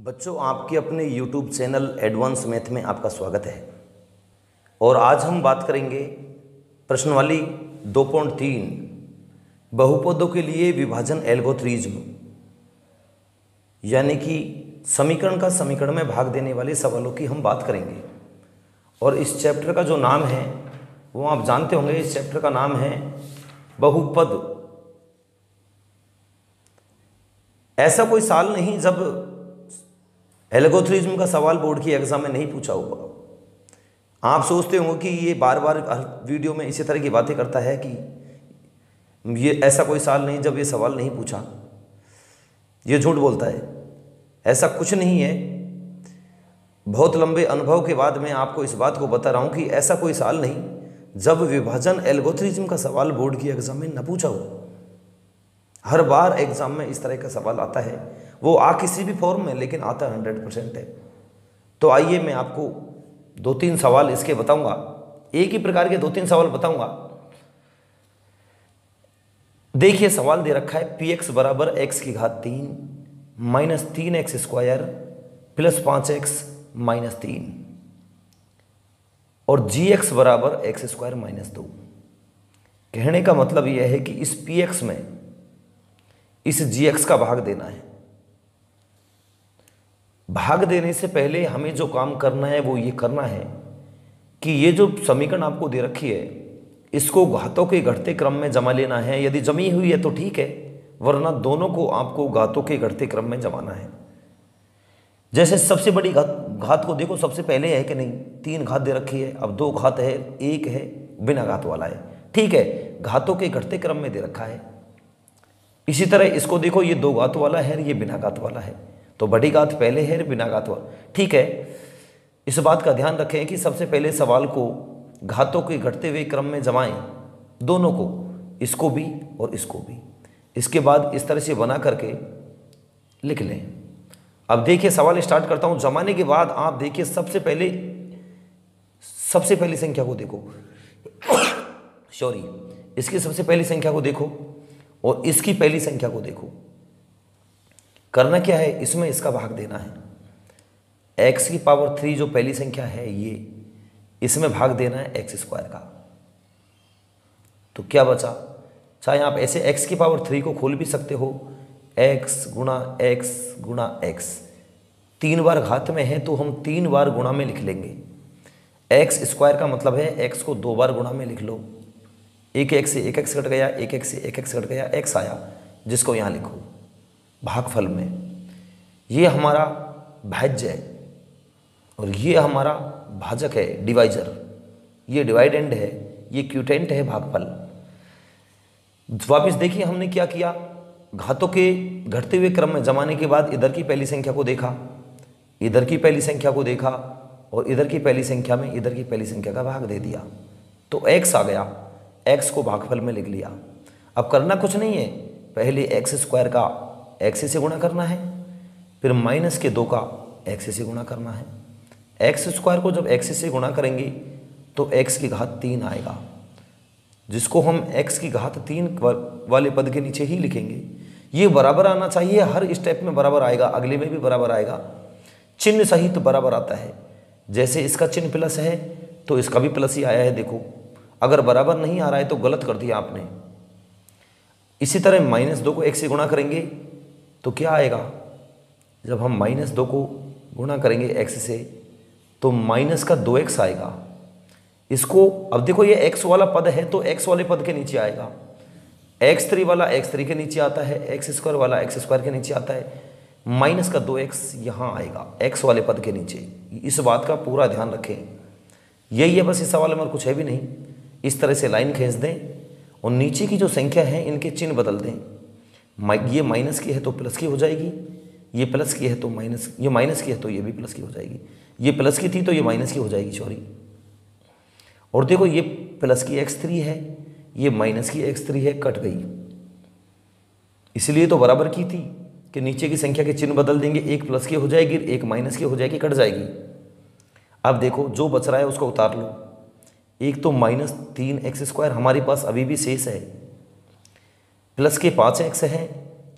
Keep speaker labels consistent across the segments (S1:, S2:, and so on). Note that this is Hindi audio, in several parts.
S1: बच्चों, आपके अपने YouTube चैनल एडवांस मैथ में आपका स्वागत है। और आज हम बात करेंगे प्रश्नवाली 2.3 बहुपदों के लिए विभाजन एल्गोरिथ्म, यानी कि समीकरण का समीकरण में भाग देने वाले सवालों की हम बात करेंगे। और इस चैप्टर का जो नाम है वो आप जानते होंगे। इस चैप्टर का नाम है बहुपद। ऐसा कोई साल नहीं जब एल्गोरिथ्म का सवाल बोर्ड की एग्जाम में नहीं पूछा होगा। आप सोचते होंगे कि ये बार बार वीडियो में इसी तरह की बातें करता है कि ये ऐसा कोई साल नहीं जब ये सवाल नहीं पूछा, ये झूठ बोलता है। ऐसा कुछ नहीं है। बहुत लंबे अनुभव के बाद मैं आपको इस बात को बता रहा हूँ कि ऐसा कोई साल नहीं जब विभाजन एल्गोरिथ्म का सवाल बोर्ड की एग्जाम में न पूछा हो। हर बार एग्जाम में इस तरह का सवाल आता है, वो आ किसी भी फॉर्म में, लेकिन आता 100% है। तो आइए मैं आपको 2-3 सवाल इसके बताऊंगा, एक ही प्रकार के 2-3 सवाल बताऊंगा। देखिए सवाल दे रखा है px बराबर x की घात 3 minus 3x square plus 5x minus 3 और gx बराबर x स्क्वायर माइनस 2। कहने का मतलब यह है कि इस px में इस gx का भाग देना है। भाग देने से पहले हमें जो काम करना है वो ये करना है कि ये जो समीकरण आपको दे रखी है इसको घातों के घटते क्रम में जमा लेना है। यदि जमी हुई है तो ठीक है, वरना दोनों को आपको घातों के घटते क्रम में जमाना है। जैसे सबसे बड़ी घात को देखो, सबसे पहले है कि नहीं, 3 घात दे रखी है। अब 2 घात है, 1 है बिना घात वाला है, ठीक है, घातों के घटते क्रम में दे रखा है। इसी तरह इसको देखो, ये 2 घात वाला है, ये बिना घात वाला है, तो बड़ी घात पहले है, बिना घात वाला, ठीक है। इस बात का ध्यान रखें कि सबसे पहले सवाल को घातों के घटते हुए क्रम में जमाएं, दोनों को, इसको भी और इसको भी। इसके बाद इस तरह से बना करके लिख लें। अब देखिए सवाल स्टार्ट करता हूं। जमाने के बाद आप देखिए सबसे पहली संख्या को देखो सॉरी, इसकी सबसे पहली संख्या को देखो और इसकी पहली संख्या को देखो। करना क्या है, इसमें इसका भाग देना है। x की पावर 3 जो पहली संख्या है ये, इसमें भाग देना है x स्क्वायर का। तो क्या बचा, चाहे आप ऐसे x की पावर 3 को खोल भी सकते हो, x गुणा x गुणा x। 3 बार घात में है तो हम 3 बार गुणा में लिख लेंगे। x स्क्वायर का मतलब है x को 2 बार गुणा में लिख लो। एक x से एक x कट गया, एक x से एक x कट गया, x आया, जिसको यहाँ लिखो भागफल में। ये हमारा भाज्य है और ये हमारा भाजक है, डिवाइजर। ये डिवाइडेंड है, ये क्यूटेंट है, भागफल। वापिस देखिए हमने क्या किया, घातों के घटते हुए क्रम में जमाने के बाद इधर की पहली संख्या को देखा, इधर की पहली संख्या को देखा और इधर की पहली संख्या में इधर की पहली संख्या का भाग दे दिया, तो x आ गया। x को भागफल में लिख लिया। अब करना कुछ नहीं है, पहले x स्क्वायर का x से गुणा करना है, फिर माइनस के 2 का x से गुणा करना है। x स्क्वायर को जब x से गुणा करेंगे तो x की घात 3 आएगा, जिसको हम x की घात 3 वाले पद के नीचे ही लिखेंगे। ये बराबर आना चाहिए, हर स्टेप में बराबर आएगा, अगले में भी बराबर आएगा, चिन्ह सहित बराबर आता है। जैसे इसका चिन्ह प्लस है तो इसका भी प्लस ही आया है। देखो अगर बराबर नहीं आ रहा है तो गलत कर दिया आपने। इसी तरह -2 को x से गुणा करेंगे तो क्या आएगा, जब हम -2 को गुणा करेंगे x से तो माइनस का 2x आएगा। इसको अब देखो, ये x वाला पद है तो x वाले पद के नीचे आएगा, x3 वाला x3 के नीचे आता है, x स्क्वायर वाला x स्क्वायर के नीचे आता है, माइनस का 2x यहाँ आएगा x वाले पद के नीचे। इस बात का पूरा ध्यान रखें। यही है बस इस सवाल में, और कुछ है भी नहीं। इस तरह से लाइन खींच दें और नीचे की जो संख्या है इनके चिन्ह बदल दें। ये माइनस की है तो प्लस की हो जाएगी, ये प्लस की है तो माइनस, ये माइनस की है तो ये भी प्लस की हो जाएगी, ये प्लस की थी तो ये माइनस की हो जाएगी, सॉरी। और देखो ये प्लस की x3 है, ये माइनस की x3 है, कट गई। इसलिए तो बराबर की थी कि नीचे की संख्या के चिन्ह बदल देंगे, एक प्लस की हो जाएगी, एक माइनस की हो जाएगी, कट जाएगी। अब देखो जो बच रहा है उसको उतार लो। एक तो -3x स्क्वायर हमारे पास अभी भी शेष है, प्लस के 5x है,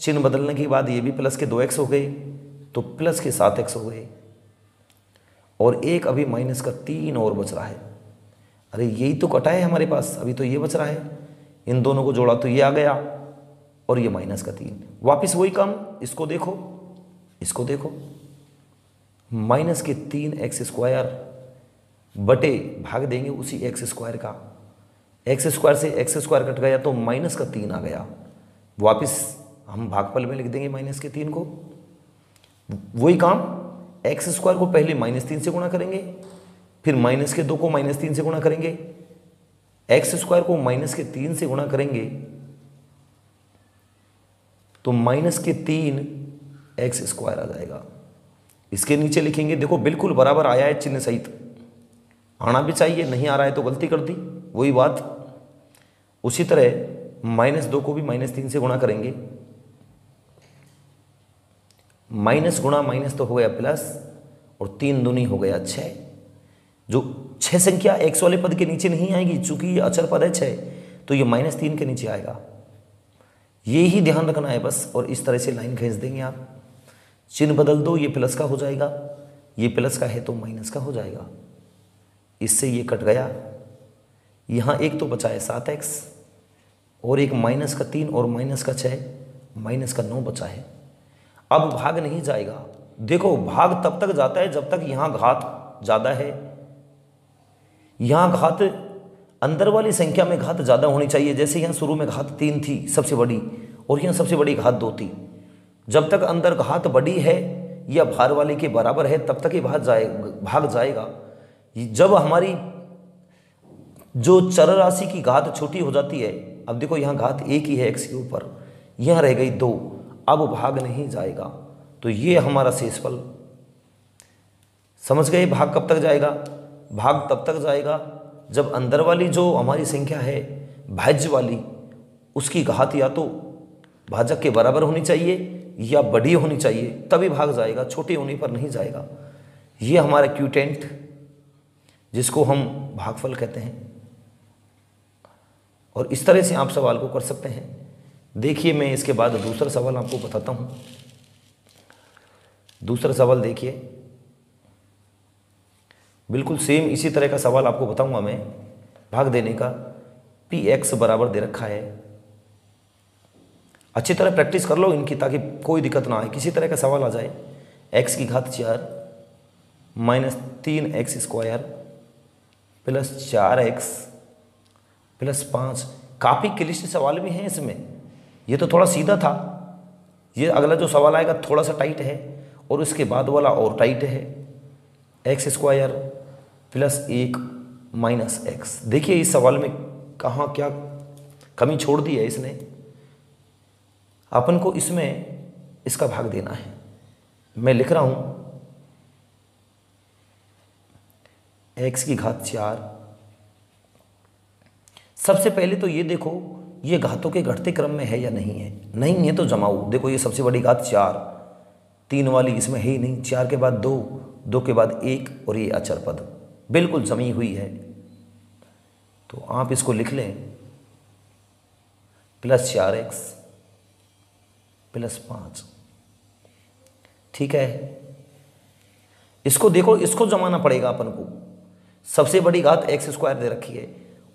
S1: चिन्ह बदलने के बाद ये भी प्लस के 2x हो गए, तो प्लस के 7x हो गए, और एक अभी माइनस का 3 और बच रहा है। अरे यही तो कटा है हमारे पास, अभी तो ये बच रहा है, इन दोनों को जोड़ा तो ये आ गया, और ये माइनस का 3, वापिस वही काम, इसको देखो, इसको देखो, माइनस के 3x² बटे भाग देंगे उसी x² का, x² से x² कट गया तो माइनस का 3 आ गया, वापिस हम भागफल में लिख देंगे माइनस के 3 को, वही काम, x² को पहले -3 से गुणा करेंगे, फिर माइनस के 2 को -3 से गुणा करेंगे, x² को माइनस के 3 से गुणा करेंगे तो माइनस के 3x² आ जाएगा। इसके नीचे लिखेंगे, देखो बिल्कुल बराबर आया है चिन्ह सहित, आना भी चाहिए, नहीं आ रहा है तो गलती कर दी, वही बात। उसी तरह -2 को भी -3 से गुणा करेंगे, माइनस गुणा माइनस तो हो गया प्लस, और 3 दूनी हो गया 6। जो 6 संख्या x वाले पद के नीचे नहीं आएगी, चूंकि ये अचर पद है 6, तो ये -3 के नीचे आएगा, ये ही ध्यान रखना है बस। और इस तरह से लाइन खींच देंगे आप, चिन्ह बदल दो, ये प्लस का हो जाएगा, ये प्लस का है तो माइनस का हो जाएगा, इससे ये कट गया, यहाँ एक तो बचा है 7x, और एक माइनस का 3 और माइनस का 6, माइनस का 9 बचा है। अब भाग नहीं जाएगा, देखो भाग तब तक जाता है जब तक यहाँ घात ज़्यादा है, यहाँ घात अंदर वाली संख्या में घात ज़्यादा होनी चाहिए, जैसे यहाँ शुरू में घात 3 थी सबसे बड़ी, और यहाँ सबसे बड़ी घात 2 थी। जब तक अंदर घात बड़ी है या भार वाले के बराबर है तब तक ही भाग जाएगा। जब हमारी जो चर राशि की घात छोटी हो जाती है, अब देखो यहाँ घात 1 ही है x के ऊपर, यहाँ रह गई 2, अब भाग नहीं जाएगा, तो ये हमारा शेषफल। समझ गए भाग कब तक जाएगा? भाग तब तक जाएगा जब अंदर वाली जो हमारी संख्या है भाज्य वाली, उसकी घात या तो भाजक के बराबर होनी चाहिए या बड़ी होनी चाहिए, तभी भाग जाएगा, छोटे होने पर नहीं जाएगा। ये हमारा क्यूटेंट, जिसको हम भागफल कहते हैं। और इस तरह से आप सवाल को कर सकते हैं। देखिए मैं इसके बाद दूसरा सवाल आपको बताता हूँ। दूसरा सवाल देखिए, बिल्कुल सेम इसी तरह का सवाल आपको बताऊंगा मैं, भाग देने का। px बराबर दे रखा है, अच्छी तरह प्रैक्टिस कर लो इनकी ताकि कोई दिक्कत ना आए, किसी तरह का सवाल आ जाए। x की घात 4 minus 3x² plus 4x plus 5। काफ़ी क्लिष्ट सवाल भी हैं इसमें, ये तो थोड़ा सीधा था, ये अगला जो सवाल आएगा थोड़ा सा टाइट है, और उसके बाद वाला और टाइट है। x² plus 1 minus x। देखिए इस सवाल में कहाँ क्या कमी छोड़ दी है इसने। अपन को इसमें इसका भाग देना है। मैं लिख रहा हूँ x की घात 4। सबसे पहले तो ये देखो ये घातों के घटते क्रम में है या नहीं है, नहीं है तो जमाओ। देखो ये सबसे बड़ी घात 4, 3 वाली इसमें है ही नहीं, 4 के बाद 2, 2 के बाद 1, और ये अचर पद बिल्कुल जमी हुई है। तो आप इसको लिख लें प्लस 4x प्लस 5, ठीक है। इसको देखो, इसको जमाना पड़ेगा अपन को। सबसे बड़ी घात x² दे रखी है,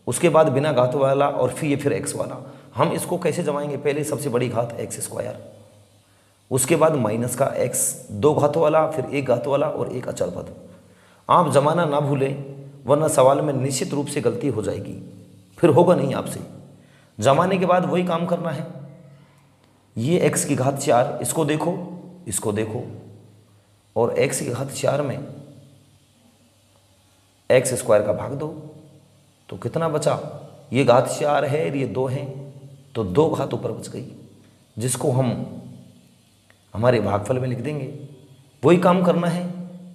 S1: उसके बाद बिना घात वाला, और फिर x वाला। हम इसको कैसे जमाएंगे? पहले सबसे बड़ी घात x², उसके बाद माइनस का x, 2 घातों वाला, फिर 1 घात वाला और 1 अचर पद। आप जमाना ना भूलें, वरना सवाल में निश्चित रूप से गलती हो जाएगी, फिर होगा नहीं आपसे। जमाने के बाद वही काम करना है। ये x की घात 4, इसको देखो, इसको देखो, और x की घात 4 में x² का भाग दो, तो कितना बचा? ये घात 4 है और ये 2 है, तो 2 घात ऊपर बच गई, जिसको हम हमारे भागफल में लिख देंगे। वही काम करना है,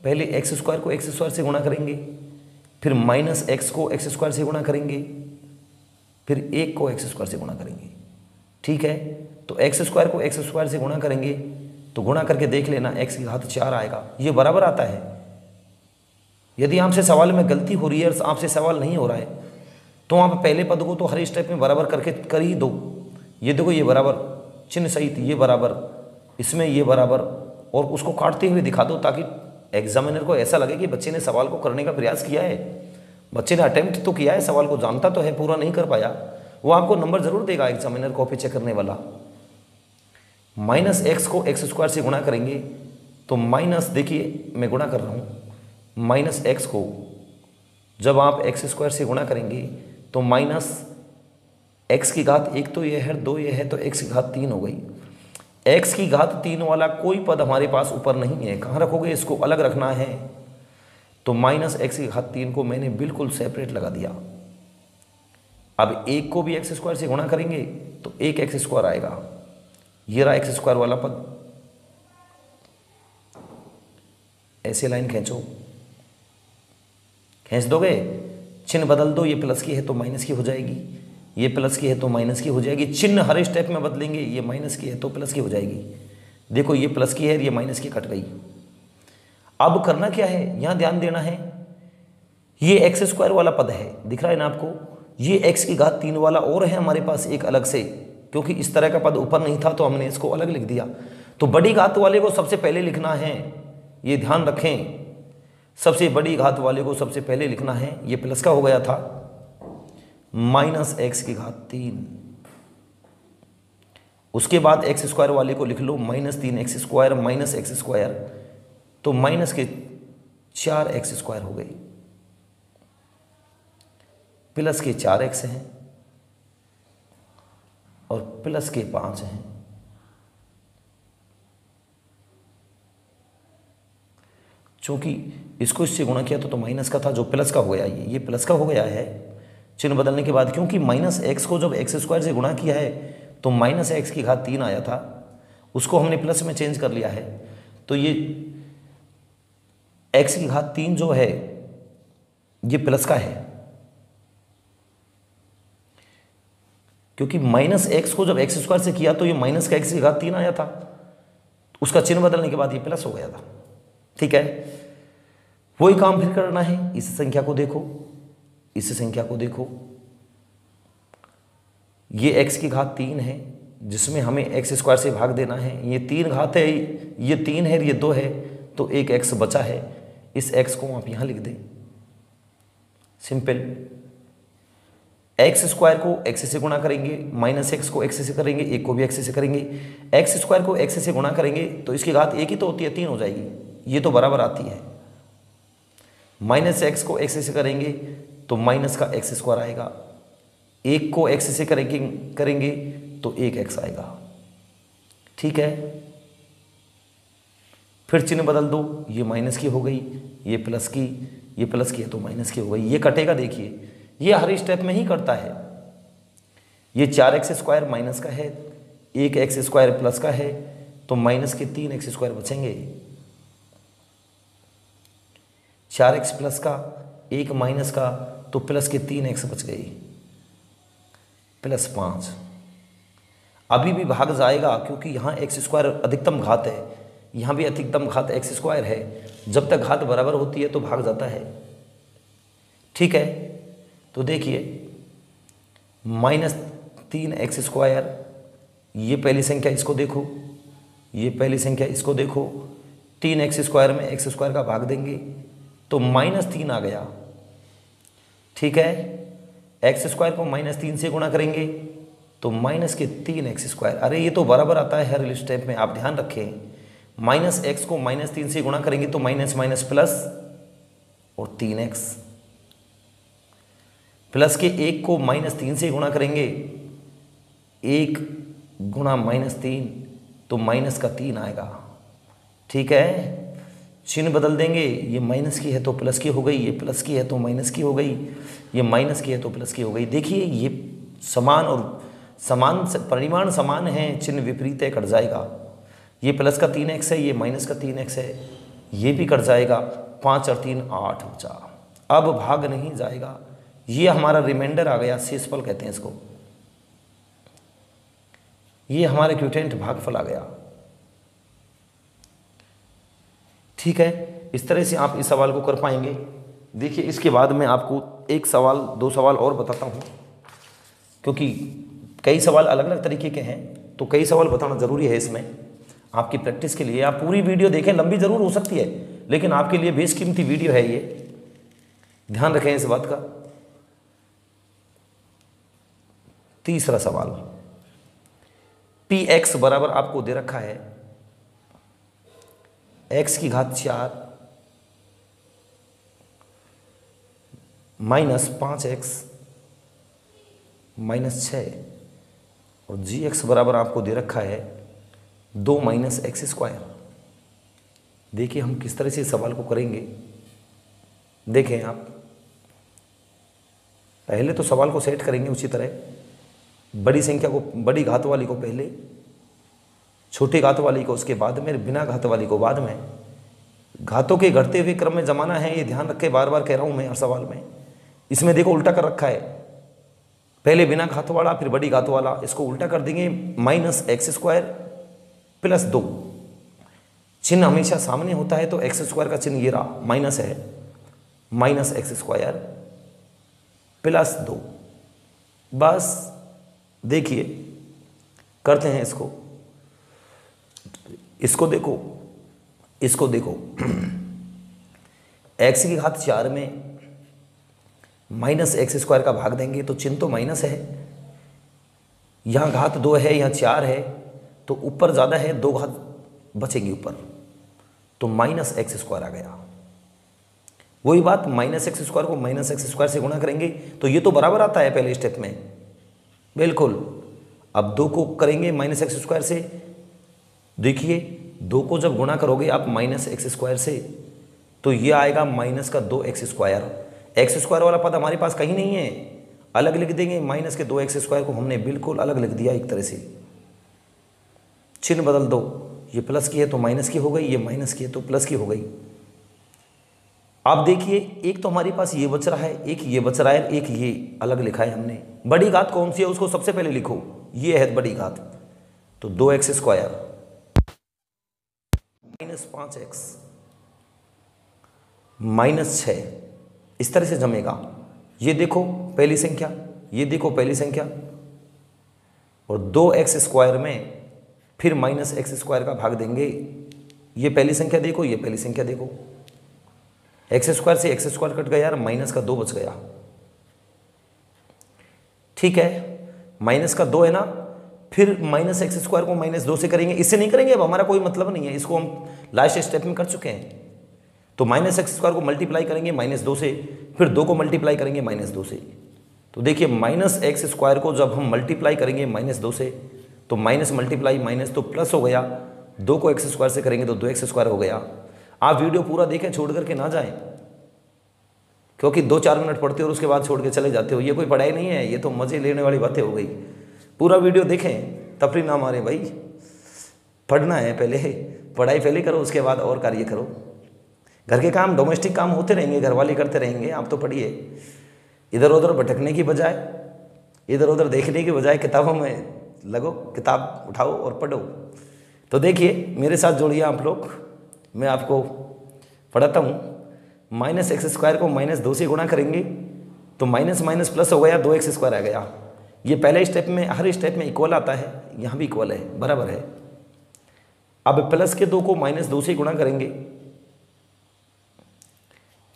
S1: पहले x² को x² से गुणा करेंगे, फिर माइनस x को x² से गुणा करेंगे, फिर 1 को x² से गुणा करेंगे, ठीक है। तो x² को x² से गुणा करेंगे, तो गुणा करके देख लेना x की घात 4 आएगा, ये बराबर आता है। यदि आपसे सवाल में गलती हो रही है और आपसे सवाल नहीं हो रहा है, तो आप पहले पद को तो हर स्टेप में बराबर करके कर ही दो। ये देखो ये बराबर चिन्ह सहित, ये बराबर, इसमें ये बराबर, और उसको काटते हुए दिखा दो, ताकि एग्जामिनर को ऐसा लगे कि बच्चे ने सवाल को करने का प्रयास किया है, बच्चे ने अटेम्प्ट तो किया है, सवाल को जानता तो है, पूरा नहीं कर पाया। वो आपको नंबर जरूर देगा एग्जामिनर, कॉपी चेक करने वाला। माइनस एक्स को एक्स स्क्वायर से गुणा करेंगे तो माइनस, देखिए मैं गुणा कर रहा हूँ, माइनस एक्स को जब आप एक्स स्क्वायर से गुणा करेंगे तो माइनस एक्स की घात 1 तो ये है, 2 ये है, तो एक्स की घात 3 हो गई। एक्स की घात 3 वाला कोई पद हमारे पास ऊपर नहीं है, कहाँ रखोगे, इसको अलग रखना है। तो माइनस एक्स की घात 3 को मैंने बिल्कुल सेपरेट लगा दिया। अब 1 को भी एक्स स्क्वायर से गुणा करेंगे तो 1 एक्स स्क्वायर आएगा, ये रहा एक्स स्क्वायर वाला पद। ऐसे लाइन खींचो, खींच दोगे, चिन्ह बदल दो, ये प्लस की है तो माइनस की हो जाएगी, ये प्लस की है तो माइनस की हो जाएगी। चिन्ह हर स्टेप में बदलेंगे, ये माइनस की है तो प्लस की हो जाएगी। देखो ये प्लस की है, ये माइनस की कट गई। अब करना क्या है, यहां ध्यान देना है, ये एक्स स्क्वायर वाला पद है, दिख रहा है ना आपको, ये एक्स की घात 3 वाला और है हमारे पास एक अलग से, क्योंकि इस तरह का पद ऊपर नहीं था तो हमने इसको अलग लिख दिया। तो बड़ी घात वाले को सबसे पहले लिखना है, ये ध्यान रखें, सबसे बड़ी घात वाले को सबसे पहले लिखना है। ये प्लस का हो गया था, माइनस एक्स की घात 3, उसके बाद एक्स स्क्वायर वाले को लिख लो minus 3 x square minus x square, तो माइनस के 4 एक्स स्क्वायर हो गई, प्लस के 4 एक्स हैं और प्लस के 5 हैं। चूंकि इसको इससे गुणा किया तो माइनस का था, जो प्लस का हो गया, ये प्लस का हो गया है चिन्ह बदलने के बाद, क्योंकि माइनस एक्स को जब एक्स स्क्वायर से गुणा किया है तो माइनस एक्स की घात 3 आया था, उसको हमने प्लस में चेंज कर लिया है। तो ये एक्स की घात 3 जो है ये प्लस का है, क्योंकि माइनस एक्स को जब एक्स स्क्वायर से किया तो ये माइनस का एक्स की घात 3 आया था, उसका चिन्ह बदलने के बाद ये प्लस हो गया था। ठीक है, वही काम फिर करना है, इस संख्या को देखो, इस संख्या को देखो, ये x की घात 3 है जिसमें हमें एक्स स्क्वायर से भाग देना है, ये 3 घात है, ये 3 है, ये 2 है, तो एक x बचा है, इस x को आप यहां लिख दें, सिंपल। एक्स स्क्वायर को एक्स से गुणा करेंगे, माइनस एक्स को एक्स से करेंगे, एक को भी एक्स से करेंगे, एक्स स्क्वायर को एक्स से गुणा करेंगे तो इसकी घात एक ही तो होती है, 3 हो जाएगी, ये तो बराबर आती है। माइनस एक्स को एक्स से करेंगे तो माइनस का एक्स स्क्वायर आएगा, एक को एक्स से करेंगे तो 1x आएगा। ठीक है, फिर चिन्ह बदल दो, ये माइनस की हो गई, ये प्लस की, ये प्लस की है तो माइनस की हो गई। ये कटेगा, देखिए ये हर स्टेप में ही करता है। ये 4x स्क्वायर माइनस का है, 1x स्क्वायर प्लस का है, तो माइनस के 3x स्क्वायर बचेंगे, 4x प्लस का, 1 माइनस का, तो प्लस के 3x बच गई, प्लस 5। अभी भी भाग जाएगा क्योंकि यहाँ एक्स स्क्वायर अधिकतम घात है, यहाँ भी अधिकतम घात एक्स स्क्वायर है, जब तक घात बराबर होती है तो भाग जाता है। ठीक है, तो देखिए -3x स्क्वायर, ये पहली संख्या इसको देखो, ये पहली संख्या इसको देखो, 3x स्क्वायर में एक्स स्क्वायर का भाग देंगे तो -3 आ गया। ठीक है, एक्स स्क्वायर को -3 से गुणा करेंगे तो माइनस के 3x स्क्वायर, अरे ये तो बराबर आता है हर स्टेप में, आप ध्यान रखें। माइनस एक्स को -3 से गुणा करेंगे तो माइनस माइनस प्लस और 3x, प्लस के 1 को -3 से गुणा करेंगे, 1 गुणा -3 तो माइनस का 3 आएगा। ठीक है, चिन्ह बदल देंगे, ये माइनस की है तो प्लस की हो गई, ये प्लस की है तो माइनस की हो गई, ये माइनस की है तो प्लस की हो गई। देखिए ये समान और समान परिमाण समान है, चिन्ह विपरीत है, कट जाएगा। ये प्लस का 3x है, ये माइनस का 3x है, ये भी कट जाएगा, 5 और 3 8 बचा। अब भाग नहीं जाएगा, ये हमारा रिमाइंडर आ गया, शेषफल कहते हैं इसको, ये हमारे क्यूटेंट भागफल आ गया। ठीक है, इस तरह से आप इस सवाल को कर पाएंगे। देखिए इसके बाद मैं आपको एक सवाल 2 सवाल और बताता हूँ, क्योंकि कई सवाल अलग अलग तरीके के हैं तो कई सवाल बताना ज़रूरी है इसमें। आपकी प्रैक्टिस के लिए। आप पूरी वीडियो देखें, लंबी जरूर हो सकती है लेकिन आपके लिए बेशकीमती वीडियो है ये, ध्यान रखें इस बात का। तीसरा सवाल, px बराबर आपको दे रखा है x की घात 4 माइनस 5x माइनस 6 और gx बराबर आपको दे रखा है 2 माइनस एक्स स्क्वायर। देखिए हम किस तरह से इस सवाल को करेंगे। देखें आप, पहले तो सवाल को सेट करेंगे उसी तरह, बड़ी संख्या को, बड़ी घात वाली को पहले, छोटी घात वाली को उसके बाद में, बिना घात वाली को बाद में। घातों के घटते हुए क्रम में जमाना है, ये ध्यान रखे, बार बार कह रहा हूं मैं हर सवाल में। इसमें देखो उल्टा कर रखा है, पहले बिना घात वाला फिर बड़ी घात वाला, इसको उल्टा कर देंगे। माइनस एक्स स्क्वायर प्लस 2, चिन्ह हमेशा सामने होता है तो एक्स स्क्वायर का चिन्ह ये रहा, माइनस है, माइनस एक्स स्क्वायर प्लस 2। बस देखिए करते हैं इसको, इसको देखो, इसको देखो x की घात 4 में माइनस एक्स स्क्वायर का भाग देंगे तो चिन्ह तो माइनस है, यहां घात 2 है, यहां 4 है तो ऊपर ज़्यादा है, 2 घात बचेंगी ऊपर, तो माइनस एक्स स्क्वायर आ गया। वही बात, माइनस एक्स स्क्वायर को माइनस एक्स स्क्वायर से गुणा करेंगे तो ये तो बराबर आता है पहले स्टेप में, बिल्कुल। अब 2 को करेंगे माइनस एक्स स्क्वायर से, देखिए 2 को जब गुणा करोगे आप माइनस एक्स स्क्वायर से तो ये आएगा माइनस का 2 एक्स स्क्वायर। एक्स स्क्वायर वाला पद हमारे पास कहीं नहीं है, अलग लिख देंगे, माइनस के 2 एक्स स्क्वायर को हमने बिल्कुल अलग लिख दिया एक तरह से। चिन्ह बदल दो, ये प्लस की है तो माइनस की हो गई, ये माइनस की है तो प्लस की हो गई। आप देखिए एक तो हमारे पास ये बच रहा है, एक ये बच रहा है, एक ये अलग लिखा है हमने। बड़ी घात कौन सी है उसको सबसे पहले लिखो, ये है बड़ी घात, तो 2 x square minus 5x minus 6, इस तरह से जमेगा। ये देखो पहली संख्या, ये देखो पहली संख्या, और 2 एक्स स्क्वायर में फिर माइनस एक्स स्क्वायर का भाग देंगे। ये पहली संख्या देखो, ये पहली संख्या देखो, एक्स स्क्वायर से एक्स स्क्वायर कट गया यार, माइनस का 2 बच गया, ठीक है, माइनस का 2 है ना। फिर माइनस एक्स स्क्वायर को माइनस 2 से करेंगे, इससे नहीं करेंगे, अब हमारा कोई मतलब नहीं है, इसको हम लास्ट स्टेप में कर चुके हैं। तो माइनस एक्स स्क्वायर को मल्टीप्लाई करेंगे माइनस 2 से, फिर 2 को मल्टीप्लाई करेंगे माइनस 2 से। तो देखिए माइनस एक्स स्क्वायर को जब हम मल्टीप्लाई करेंगे माइनस 2 से तो माइनस मल्टीप्लाई माइनस तो प्लस हो गया, 2 को एक्स स्क्वायर से करेंगे तो 2 एक्स स्क्वायर हो गया। आप वीडियो पूरा देखें, छोड़ करके ना जाएं, क्योंकि 2-4 मिनट पढ़ते हो और उसके बाद छोड़ के चले जाते हो, ये कोई पढ़ाई नहीं है, ये तो मजे लेने वाली बातें हो गई। पूरा वीडियो देखें, तफरी ना मारे भाई, पढ़ना है पहले, पढ़ाई पहले करो उसके बाद और कार्य करो। घर के काम, डोमेस्टिक काम होते रहेंगे, घर वाले करते रहेंगे, आप तो पढ़िए। इधर उधर भटकने की बजाय, इधर उधर देखने की बजाय किताबों में लगो, किताब उठाओ और पढ़ो। तो देखिए मेरे साथ जोड़िए आप लोग, मैं आपको पढ़ाता हूँ। माइनस एक्स स्क्वायर को माइनस 2 से गुणा करेंगे तो माइनस माइनस प्लस हो गया, 2 एक्स स्क्वायर आ गया। ये पहले स्टेप में, हर स्टेप में इक्वल आता है, यहाँ भी इक्वल है, बराबर है। अब प्लस के 2 को माइनस 2 से गुणा करेंगे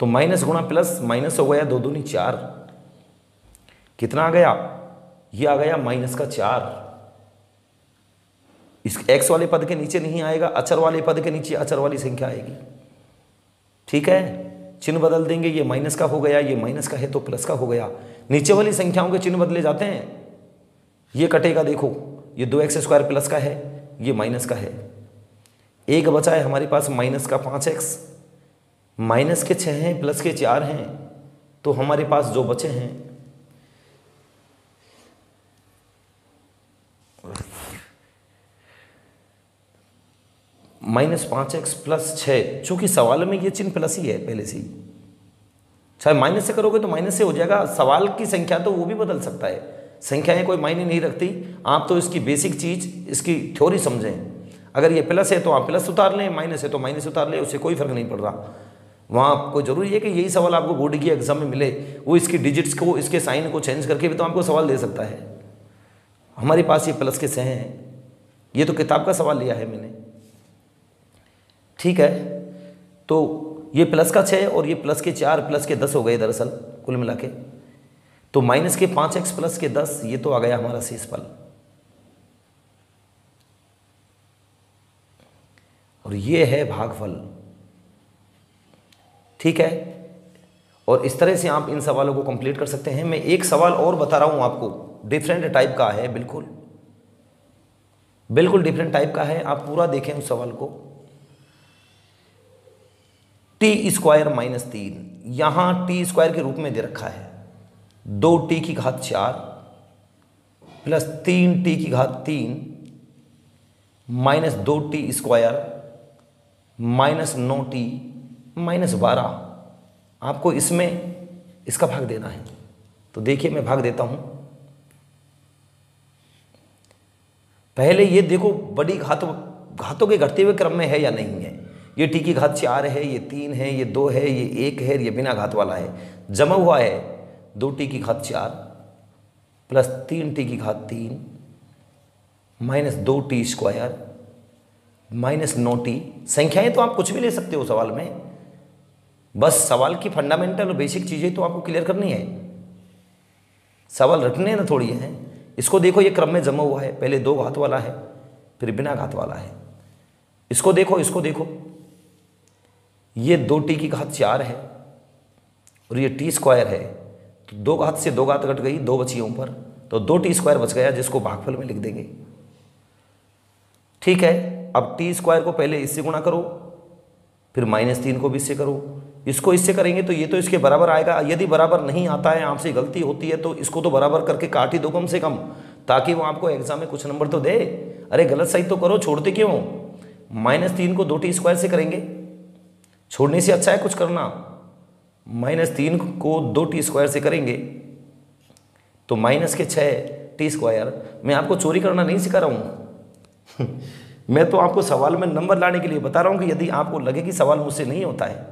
S1: तो माइनस गुणा प्लस माइनस हो गया, 2 दूनी 4, कितना आ गया, ये आ गया माइनस का 4। इस एक्स वाले पद के नीचे नहीं आएगा, अचर वाले पद के नीचे अचर वाली संख्या आएगी, ठीक है। चिन्ह बदल देंगे, ये माइनस का हो गया, ये माइनस का है तो प्लस का हो गया। नीचे वाली संख्याओं के चिन्ह बदले जाते हैं, ये कटेगा, देखो ये 2 एक्स स्क्वायर प्लस का है, ये माइनस का है। एक बचा है हमारे पास माइनस का 5x, माइनस के 6 हैं, प्लस के 4 हैं, तो हमारे पास जो बचे हैं -5x प्लस 6, चूंकि सवाल में ये चिन्ह प्लस ही है पहले से ही, चाहे माइनस से करोगे तो माइनस से हो जाएगा। सवाल की संख्या तो वो भी बदल सकता है, संख्याएं कोई मायने नहीं रखती। आप तो इसकी बेसिक चीज़, इसकी थ्योरी समझें। अगर ये प्लस है तो आप प्लस उतार लें, माइनस है तो माइनस उतार लें, उससे कोई फर्क नहीं पड़ रहा। वहाँ कोई ज़रूरी है कि यही सवाल आपको बोर्ड की एग्जाम में मिले, वो इसकी डिजिट्स को, इसके साइन को चेंज करके भी तो आपको सवाल दे सकता है। हमारे पास ये प्लस के 6 हैं, ये तो किताब का सवाल लिया है मैंने, ठीक है, तो ये प्लस का 6 और ये प्लस के 4 प्लस के 10 हो गए दरअसल कुल मिला के। तो माइनस के 5x प्लस के 10, ये तो आ गया हमारा शेषफल। और ये है भागफल। ठीक है, और इस तरह से आप इन सवालों को कंप्लीट कर सकते हैं। मैं एक सवाल और बता रहा हूं आपको, डिफरेंट टाइप का है, बिल्कुल बिल्कुल डिफरेंट टाइप का है। आप पूरा देखें उस सवाल को। टी स्क्वायर माइनस 3, यहां टी स्क्वायर के रूप में दे रखा है 2t की घात 4 प्लस 3t की घात 3 minus 2t square minus 9t minus 12। आपको इसमें इसका भाग देना है। तो देखिए मैं भाग देता हूं। पहले ये देखो बड़ी घातों के घटते हुए क्रम में है या नहीं है। ये टी की घात 4 है, ये 3 है, ये 2 है, ये 1 है, ये बिना घात वाला है। जमा हुआ है 2t की घात 4 प्लस 3t की घात 3 minus 2t square minus 9t। संख्याएं तो आप कुछ भी ले सकते हो सवाल में, बस सवाल की फंडामेंटल और बेसिक चीजें तो आपको क्लियर करनी है। सवाल रटने ना थोड़ी है। इसको देखो, ये क्रम में जमा हुआ है, पहले 2 घात वाला है फिर बिना घात वाला है। इसको देखो, इसको देखो, ये 2t की घात 4 है और ये t स्क्वायर है। तो 2 घात से 2 घात घट गई, 2 बची ऊपर, तो 2t स्क्वायर बच गया, जिसको भागफल में लिख देंगे। ठीक है, अब t स्क्वायर को पहले इससे गुणा करो, फिर माइनस 3 को भी इससे करो। इसको इससे करेंगे तो ये तो इसके बराबर आएगा। यदि बराबर नहीं आता है, आपसे गलती होती है, तो इसको तो बराबर करके काट ही दो कम से कम, ताकि वो आपको एग्जाम में कुछ नंबर तो दे। अरे गलत सही तो करो, छोड़ते क्यों। माइनस 3 को 2t स्क्वायर से करेंगे, छोड़ने से अच्छा है कुछ करना। माइनस 3 को 2t स्क्वायर से करेंगे तो माइनस के 6t स्क्वायर। मैं आपको चोरी करना नहीं सिखा रहा हूँ मैं तो आपको सवाल में नंबर लाने के लिए बता रहा हूँ कि यदि आपको लगे कि सवाल मुझसे नहीं होता है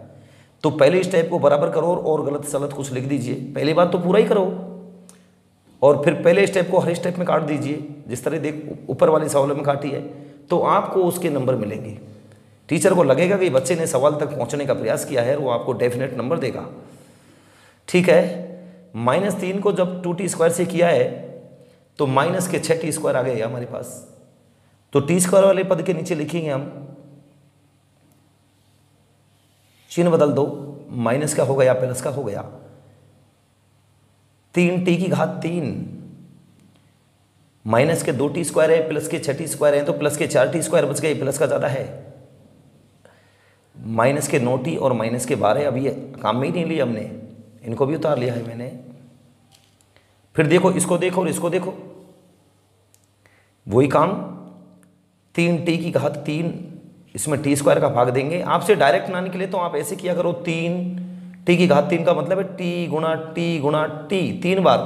S1: तो पहले स्टेप को बराबर करो और गलत सलत कुछ लिख दीजिए। पहली बात तो पूरा ही करो और फिर पहले स्टेप को हर स्टेप में काट दीजिए, जिस तरह देख ऊपर वाले सवालों में काटी है, तो आपको उसके नंबर मिलेंगे। टीचर को लगेगा कि बच्चे ने सवाल तक पहुंचने का प्रयास किया है, वो आपको डेफिनेट नंबर देगा। ठीक है, माइनस 3 को जब 2t स्क्वायर से किया है तो माइनस के 6t स्क्वायर आ गए हमारे पास। तो t स्क्वायर वाले पद के नीचे लिखेंगे हम, चिन्ह बदल दो, माइनस का हो गया प्लस का हो गया। 3t की घात 3 माइनस के 2t स्क्वायर है प्लस के 6t स्क्वायर है, तो प्लस के 4t स्क्वायर बच गए, प्लस का ज़्यादा है। माइनस के 9t और माइनस के 12, अभी ये काम में ही नहीं लिया हमने, इनको भी उतार लिया है मैंने। फिर देखो, इसको देखो और इसको देखो, वही काम। 3t की घात 3, इसमें t स्क्वायर का भाग देंगे। आपसे डायरेक्ट ना निकले तो आप ऐसे किया करो, 3t की घात 3 का मतलब है t गुणा t 3 बार,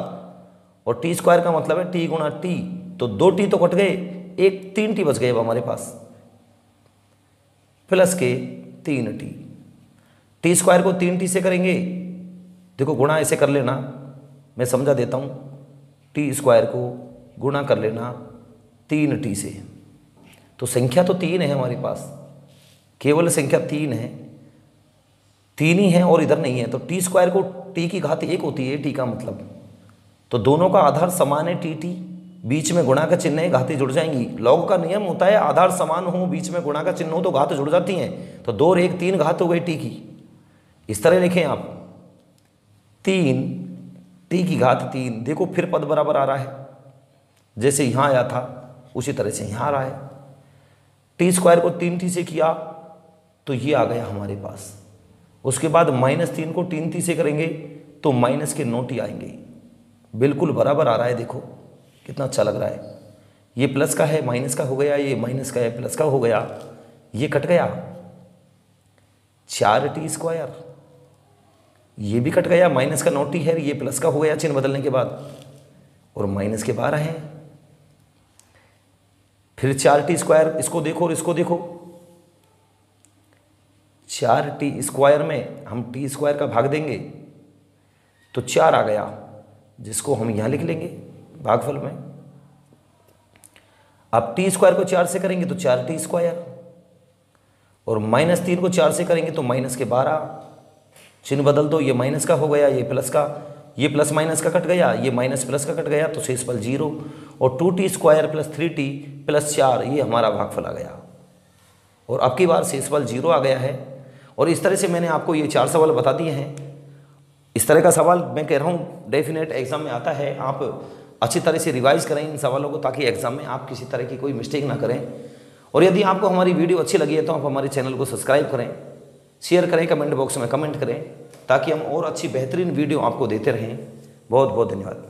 S1: और t स्क्वायर का मतलब है t गुणा t। तो 2t तो कट गए, एक 3t बच गए अब हमारे पास, प्लस के 3t। t स्क्वायर को 3t से करेंगे, देखो गुणा ऐसे कर लेना, मैं समझा देता हूँ। t स्क्वायर को गुणा कर लेना 3t से, तो संख्या तो 3 है हमारे पास, केवल संख्या 3 है, 3 ही है और इधर नहीं है। तो t स्क्वायर को t की घात 1 होती है, t का मतलब, तो दोनों का आधार समान है tt, बीच में गुणा का चिन्ह है, घातें जुड़ जाएंगी। लॉग का नियम होता है आधार समान हो, बीच में गुणा का चिन्ह हो तो घात जुड़ जाती हैं। तो 2 और 1 3 घात हो गई t की। इस तरह लिखें आप, 3t की घात 3। देखो फिर पद बराबर आ रहा है, जैसे यहाँ आया था उसी तरह से यहाँ आ रहा है। t स्क्वायर को 3t से किया तो ये आ गया हमारे पास। उसके बाद माइनस 3 को 3t से करेंगे तो माइनस के 9t आएंगे। बिल्कुल बराबर आ रहा है, देखो कितना अच्छा लग रहा है। ये प्लस का है माइनस का हो गया, ये माइनस का है प्लस का हो गया, ये कट गया। 4t स्क्वायर, ये भी कट गया, माइनस का 9t है, ये प्लस का हो गया चिन्ह बदलने के बाद, और माइनस के 12 है। फिर 4t स्क्वायर, इसको देखो और इसको देखो, 4t स्क्वायर में हम t स्क्वायर का भाग देंगे तो 4 आ गया, जिसको हम यहाँ लिख लेंगे भागफल में। अब t स्क्वायर को 4 से करेंगे तो 4t स्क्वायर, और -3 को 4 से करेंगे तो माइनस के 12, चिन्ह बदल दो, ये माइनस का हो गया, ये प्लस का, ये प्लस माइनस का कट गया, ये माइनस प्लस का कट गया, तो शेषफल 0। और 2t² + 3t + 4 ये हमारा भागफल आ गया। और अब की बार शेषफल 0 आ गया है। और इस तरह से मैंने आपको ये 4 सवाल बता दिए हैं। इस तरह का सवाल मैं कह रहा हूँ डेफिनेट एग्जाम में आता है। आप अच्छी तरह से रिवाइज करें इन सवालों को, ताकि एग्जाम में आप किसी तरह की कोई मिस्टेक ना करें। और यदि आपको हमारी वीडियो अच्छी लगी है तो आप हमारे चैनल को सब्सक्राइब करें, शेयर करें, कमेंट बॉक्स में कमेंट करें, ताकि हम और अच्छी बेहतरीन वीडियो आपको देते रहें। बहुत बहुत धन्यवाद।